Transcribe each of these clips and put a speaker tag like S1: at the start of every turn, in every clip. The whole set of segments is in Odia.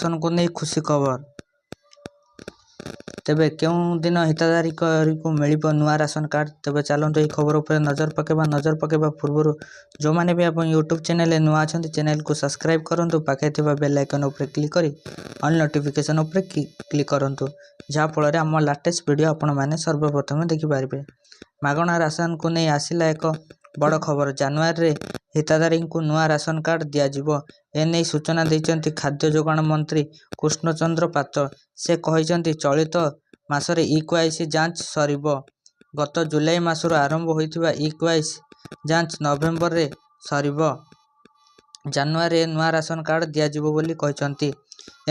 S1: ରାସନକୁ ନେଇ ଖୁସି ଖବର। ତେବେ କେଉଁ ଦିନ ହିତାଧିକାରୀଙ୍କୁ ମିଳିବ ନୂଆ ରାସନ କାର୍ଡ଼? ତେବେ ଚାଲନ୍ତୁ ଏହି ଖବର ଉପରେ ନଜର ପକାଇବା। ନଜର ପକାଇବା ପୂର୍ବରୁ ଯେଉଁମାନେ ବି ଆପଣ ୟୁଟ୍ୟୁବ୍ ଚ୍ୟାନେଲରେ ନୂଆ ଅଛନ୍ତି ଚ୍ୟାନେଲକୁ ସବସ୍କ୍ରାଇବ୍ କରନ୍ତୁ। ପାଖରେ ଥିବା ବେଲ୍ ଆଇକନ୍ ଉପରେ କ୍ଲିକ୍ କରି ଅଲ୍ ନୋଟିଫିକେସନ୍ ଉପରେ କ୍ଲିକ୍ କରନ୍ତୁ, ଯାହାଫଳରେ ଆମ ଲାଟେଷ୍ଟ ଭିଡ଼ିଓ ଆପଣମାନେ ସର୍ବପ୍ରଥମେ ଦେଖିପାରିବେ। ମାଗଣା ରାସନକୁ ନେଇ ଆସିଲା ଏକ ବଡ଼ ଖବର। ଜାନୁଆରୀରେ ହିତାଧିକାରୀଙ୍କୁ ନୂଆ ରାସନ କାର୍ଡ଼ ଦିଆଯିବ। ଏନେଇ ସୂଚନା ଦେଇଛନ୍ତି ଖାଦ୍ୟ ଯୋଗାଣ ମନ୍ତ୍ରୀ କୃଷ୍ଣଚନ୍ଦ୍ର ପାତ୍ର। ସେ କହିଛନ୍ତି, ଚଳିତ ମାସରେ ଇ-କେୱାଇସି ଯାଞ୍ଚ ସରିବ। ଗତ ଜୁଲାଇ ମାସରୁ ଆରମ୍ଭ ହୋଇଥିବା ଇ-କେୱାଇସି ଯାଞ୍ଚ ନଭେମ୍ବରରେ ସରିବ। ଜାନୁଆରୀରେ ନୂଆ ରାସନ କାର୍ଡ଼ ଦିଆଯିବ ବୋଲି କହିଛନ୍ତି।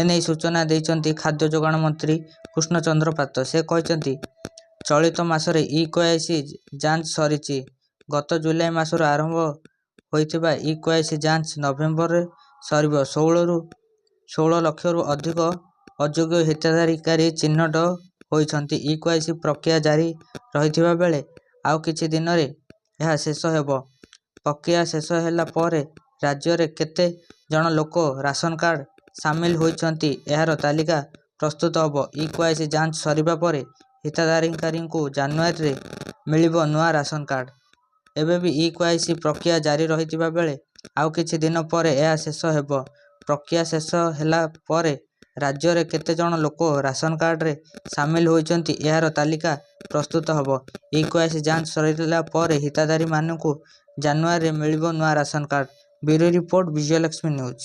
S1: ଏନେଇ ସୂଚନା ଦେଇଛନ୍ତି ଖାଦ୍ୟ ଯୋଗାଣ ମନ୍ତ୍ରୀ କୃଷ୍ଣଚନ୍ଦ୍ର ପାତ୍ର। ସେ କହିଛନ୍ତି, ଚଳିତ ମାସରେ ଇ-କେୱାଇସି ଯାଞ୍ଚ ସରିଛି। ଗତ ଜୁଲାଇ ମାସରୁ ଆରମ୍ଭ ହୋଇଥିବା ଇ-କେୱାଇସି ଯାଞ୍ଚ ନଭେମ୍ବରରେ ସରିବ। 16 ଲକ୍ଷରୁ ଅଧିକ ଅଯୋଗ୍ୟ ହିତାଧିକାରୀ ଚିହ୍ନଟ ହୋଇଛନ୍ତି। ଇ-କେୱାଇସି ପ୍ରକ୍ରିୟା ଜାରି ରହିଥିବା ବେଳେ ଆଉ କିଛି ଦିନରେ ଏହା ଶେଷ ହେବ। ପ୍ରକ୍ରିୟା ଶେଷ ହେଲା ପରେ ରାଜ୍ୟରେ କେତେ ଜଣ ଲୋକ ରାସନ କାର୍ଡ଼ ସାମିଲ ହୋଇଛନ୍ତି ଏହାର ତାଲିକା ପ୍ରସ୍ତୁତ ହେବ। ଇ-କେୱାଇସି ଯାଞ୍ଚ ସରିବା ପରେ ହିତାଧିକାରୀଙ୍କୁ ଜାନୁଆରୀରେ ମିଳିବ ନୂଆ ରାସନ କାର୍ଡ଼। ଏବେ ବି ଇ-କେୱାଇସି ପ୍ରକ୍ରିୟା ଜାରି ରହିଥିବା ବେଳେ ଆଉ କିଛି ଦିନ ପରେ ଏହା ଶେଷ ହେବ। ପ୍ରକ୍ରିୟା ଶେଷ ହେଲା ପରେ ରାଜ୍ୟରେ କେତେ ଜଣ ଲୋକ ରାସନ କାର୍ଡ଼ରେ ସାମିଲ ହୋଇଛନ୍ତି ଏହାର ତାଲିକା ପ୍ରସ୍ତୁତ ହେବ। ଇ-କେୱାଇସି ଯାଞ୍ଚ ସରିଲା ପରେ ହିତାଧିକାରୀମାନଙ୍କୁ ଜାନୁଆରୀରେ ମିଳିବ ନୂଆ ration card. Bureau report, Vijayalakshmi news.